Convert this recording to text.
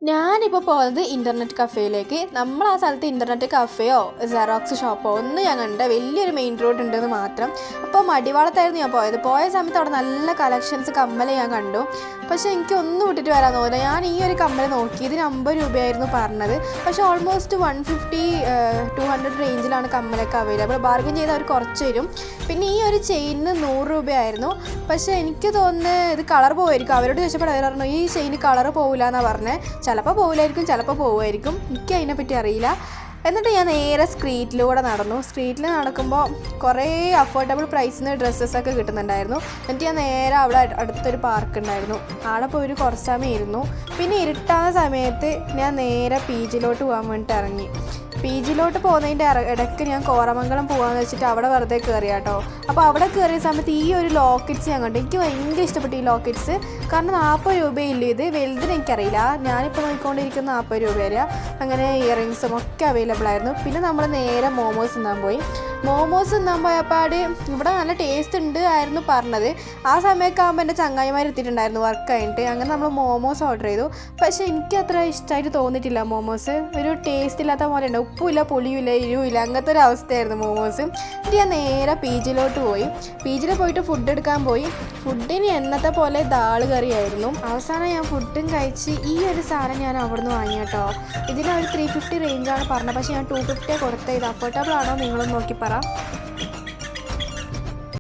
ഞാനിപ്പോൾ പോകുന്നത് ഇൻ്റർനെറ്റ് കഫേയിലേക്ക്. നമ്മൾ ആ സ്ഥലത്ത് ഇൻ്റർനെറ്റ് കഫേയോ സെറോക്സ് ഷോപ്പോ ഒന്നും ഞാൻ കണ്ട വലിയൊരു മെയിൻ റോഡ് ഉണ്ടെന്ന് മാത്രം. അപ്പോൾ മടിവാളത്തായിരുന്നു ഞാൻ പോയത്. പോയ സമയത്ത് അവിടെ നല്ല കളക്ഷൻസ് കമ്മൽ ഞാൻ കണ്ടു. പക്ഷേ എനിക്ക് ഒന്നും വിട്ടിട്ട് വരാൻ തോന്നില്ല. ഞാൻ ഈ ഒരു കമ്മൽ നോക്കി, ഇതിന് 50 രൂപയായിരുന്നു പറഞ്ഞത്. പക്ഷേ ഓൾമോസ്റ്റ് 150 200 റേഞ്ചിലാണ് കമ്മലൊക്കെ അവൈലബിൾ. ബാർഗൻ ചെയ്ത് അവർ കുറച്ച് തരും. പിന്നെ ഈ ഒരു ചെയിനിന് 100 രൂപയായിരുന്നു. പക്ഷേ എനിക്ക് തോന്നുന്നത് ഇത് കളർ പോവായിരിക്കും. അവരോട് ചോദിച്ചപ്പോൾ അവർ പറഞ്ഞു ഈ ചെയിന് കളർ പോകില്ല എന്നാണ് പറഞ്ഞത്. ചിലപ്പോൾ പോകില്ലായിരിക്കും, ചിലപ്പോൾ പോവുമായിരിക്കും. എനിക്ക് അതിനെപ്പറ്റി അറിയില്ല. എന്നിട്ട് ഞാൻ നേരെ സ്ട്രീറ്റിലൂടെ നടന്നു. സ്ട്രീറ്റിൽ നടക്കുമ്പോൾ കുറേ അഫോർഡബിൾ പ്രൈസിന് ഡ്രസ്സസൊക്കെ കിട്ടുന്നുണ്ടായിരുന്നു. എന്നിട്ട് ഞാൻ നേരെ അവിടെ അടുത്തൊരു പാർക്ക് ഉണ്ടായിരുന്നു, അവിടെ പോയി ഒരു കുറച്ച് സമയം ഇരുന്നു. പിന്നെ ഇരുട്ടാകുന്ന സമയത്ത് ഞാൻ നേരെ പീജിലോട്ട് പോകാൻ വേണ്ടിയിട്ട് ഇറങ്ങി. പീജിലോട്ട് പോകുന്നതിൻ്റെ ഇടയ്ക്ക് ഞാൻ കോറമംഗലം പോകാമെന്ന് വെച്ചിട്ട് അവിടെ വെറുതെ കയറി കേട്ടോ. അപ്പോൾ അവിടെ കയറിയ സമയത്ത് ഈ ഒരു ലോക്കറ്റ്സ് ഞാൻ കണ്ടു. എനിക്ക് ഭയങ്കര ഇഷ്ടപ്പെട്ടു ഈ ലോക്കറ്റ്സ്. കാരണം 40 രൂപയില്ല. ഇത് വലുതിന് എനിക്കറിയില്ല. ഞാനിപ്പോൾ നോക്കിക്കൊണ്ടിരിക്കുന്ന 40 രൂപ വരെ. അങ്ങനെ ഇയറിങ്സും ഒക്കെ അവൈലബിൾ ആയിരുന്നു. പിന്നെ നമ്മൾ നേരെ മോമോസ് തിന്നാൻ പോയി. മോമോസ് തിന്നാൻ പോയപ്പാട് ഇവിടെ നല്ല ടേസ്റ്റ് ഉണ്ട് ആയിരുന്നു പറഞ്ഞത്. ആ സമയമൊക്കെ ആകുമ്പോൾ എൻ്റെ ചങ്ങായിമാർ എത്തിയിട്ടുണ്ടായിരുന്നു വർക്ക് കഴിഞ്ഞിട്ട്. അങ്ങനെ നമ്മൾ മോമോസ് ഓർഡർ ചെയ്തു. പക്ഷേ എനിക്ക് അത്ര ഇഷ്ടമായിട്ട് തോന്നിയിട്ടില്ല മോമോസ്. ഒരു ടേസ്റ്റ് ഇല്ലാത്ത പോലെ ഉണ്ട്. ഉപ്പുമില്ല, പുളിയുമില്ല, എരിവില്ല, അങ്ങനത്തെ ഒരു അവസ്ഥയായിരുന്നു മോമോസ്. എന്നിട്ട് ഞാൻ നേരെ പീജിലോട്ട് പോയി. പീജിൽ പോയിട്ട് ഫുഡ് എടുക്കാൻ പോയി. ഫുഡിന് എന്നത്തെ പോലെ ദാൾ കറിയായിരുന്നു. അവസാനം ഞാൻ ഫുഡും കഴിച്ച് ഈ ഒരു സാധനം ഞാൻ അവിടെ നിന്ന് വാങ്ങി കേട്ടോ. ഇതിന് ഒരു 350 റേഞ്ചാണ് പറഞ്ഞത്. പക്ഷേ ഞാൻ 250 കൊടുത്തത്. ഇത് അഫോർഡബിൾ ആണോ നിങ്ങളൊന്ന് നോക്കി പറ.